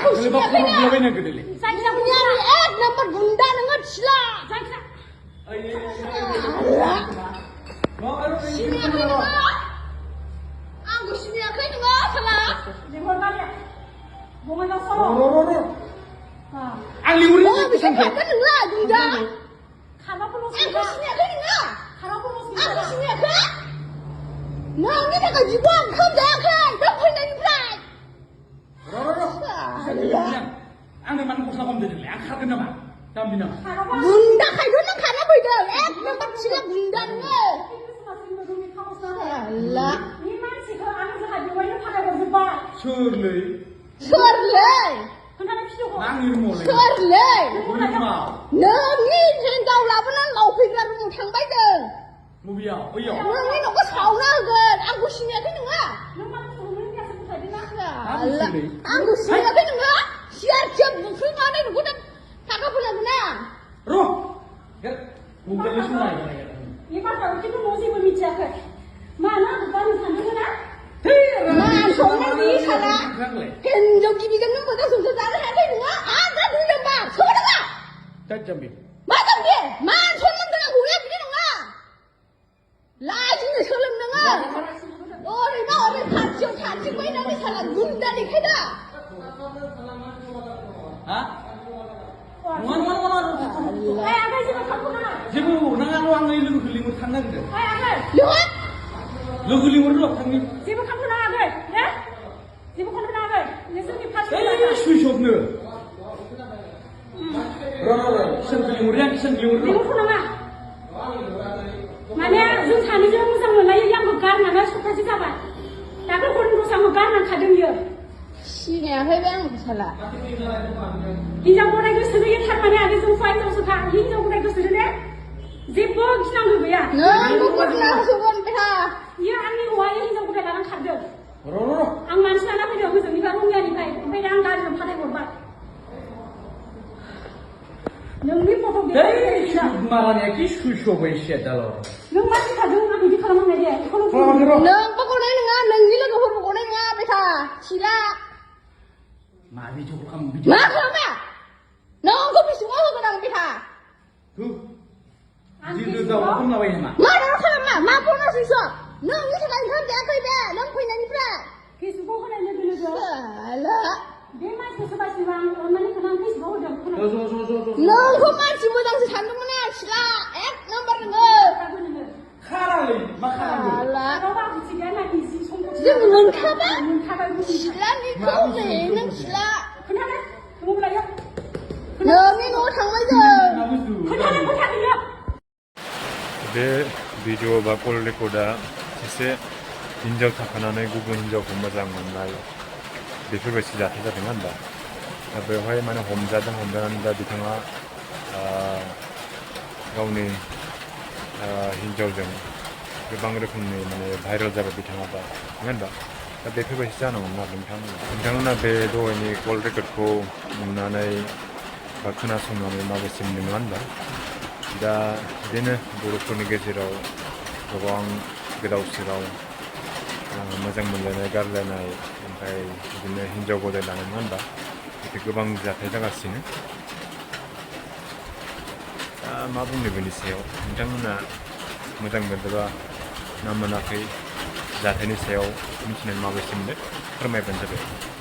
एक नंबर गुंडा नोङो थिला आंखौ सिनायाखै नोङो साला आं लिंहरो bisa खागोन नोङो गुंडा आंखौ सिनायाखै नोङो आंखौ सिनायाखै नोंनि थाखाय जिबो ओंखाम जायाखै नों फैनायनिफ्राय आंनो मानो गस्ला खम दोनदोंलै आं खारगोन नामा जाम्बि नामा गुंडा खायथ' नों खाना फैदों एक नम्बर थिला गुंडा नोङो सोरलै सोरलै आंनि रुमावलै सोरलै रुमाव नोंनि हिनजाव लाबोनानै लावफैग्रा रुमाव थांबाय जों बबेयाव बैयाव नोंनि न'खौ सावना होगोन आंखौ सिनायाखै नोङो आंखौ सिनायाखै नोङो सियार सियार बुख्रुबनानै नोंखौ दा थाखा फैलागोन आं र' मबाइलनि समाय मान संनायनि साना हिनजाव गिबिजोंनो मोजां संसार जानो हायाखै नोङो आं दा दुइ नाम्बार सोरबा नङा दा जाम्बि मा जाम्बि मान सनमान गोनां हौवाया बिदि नङा लाजिनो सोलों नोङो ओरैबा ओरै खाथियाव थाथिंबायनानै साला गुन्दा देखायदा हा नङा जेबो हरनाङा र' आं लोगोखौ लिंहर थांनो नागिरदों लोगो लिंहर र' थांनि जेबो खालामनो नाङाखै जेबो खालामनो नाङाखै नोंसोरनि पार्टि सुइस अफनो र' सोरखौ लिंहरो आं सोरखौ लिंहरो लिंहरखौ नाङा माने जों सानैजों मोजां मोनलायो आंखौ गारनानै सप्तासे जाबाय दाख्लै हरनिखौसो आंखौ गारनानै थादों बियो सिनायाखै बे आंखौ साला हिनजाव गदाय गोसो गैया थारमाने आरो जों हिनजावसो था हिनजाव गदाय गोसो दे जेबो गिनांगौ गैया नोंखौ गुरना होसोगोन बेहा बियो आंनि हौवाया हिनजाव गदाय लानानै खारदों र' आं मानसि लाना फैदों हजोंनिफ्राय रंगियानिफ्राय ओमफ्राय दा आं गारिजों फाथायहरबाय नोंनि फट' मालानिया कि सुइस अफ एसे दाल' नों मा सिखादों आं बिदि खालामनाय दे नोंबो गनाय नङा नोंनि लोगोफोरबो गनाय नङा बेथा थिला मा बिदिखौ खालाम मा खालामा नोंखौ बेसेबां होगोन आं बेथा जिदो दाउखौ खालामलाबाय नामा मा दाउखौ खालामा मा बनासैसो नोंनि थाखाय ओंखाम जायाखै बे नों फैनायनिफ्राय फेसबुकाव होनाय लोगो लोगो साला बे मानसिखौ सोरबा सोरबा अननानै खोनानै फेसबुकाव होदों नोंखौ मानसि मोजांसो सानदोंमोन आं सिला एक नाम्बार नोङो खारालै मा खालामो जों मोनखाबा सिलानिखौ नों सिला नोंनि न'आव थांबाय जों बे भिडिअ बा कल रेकर्डआ सासे हिनजाव थाखानानै गुबुन हिनजावखौ मोजां मोननाय बेफोरबायदि जाथाय जादों होनबा दा बेवहाय माने हमजानानै दा बिथाङा गावनि हिनजावजों गोबां रोखोमनि माने भाइरेल जाबाय बिथाङा दा नङा होनबा दा बेफोरबायदि जानांगौमोन आरो नोंथांमोना बे दहायनि कल रेकर्डखौ नुनानै बा खोनासंनानै माबायदि मोनदों नङा होनबा दा बिदिनो बर'फोरनि गेजेराव गोबां गोदाव सोराव मोजां मोनलायनाय गारलायनाय ओमफ्राय बिदिनो हिनजाव गदाय लानाय नङा होनबा बिदि गोबां जाथाय जागासिनो दा मा बुंनो बेनि सायाव नोंथांमोना मोजां मोनदोंबा ना मोनाखै जाथायनि सायाव मिथिनानै माबायदि मोनदों फोरमायबानो जाबाय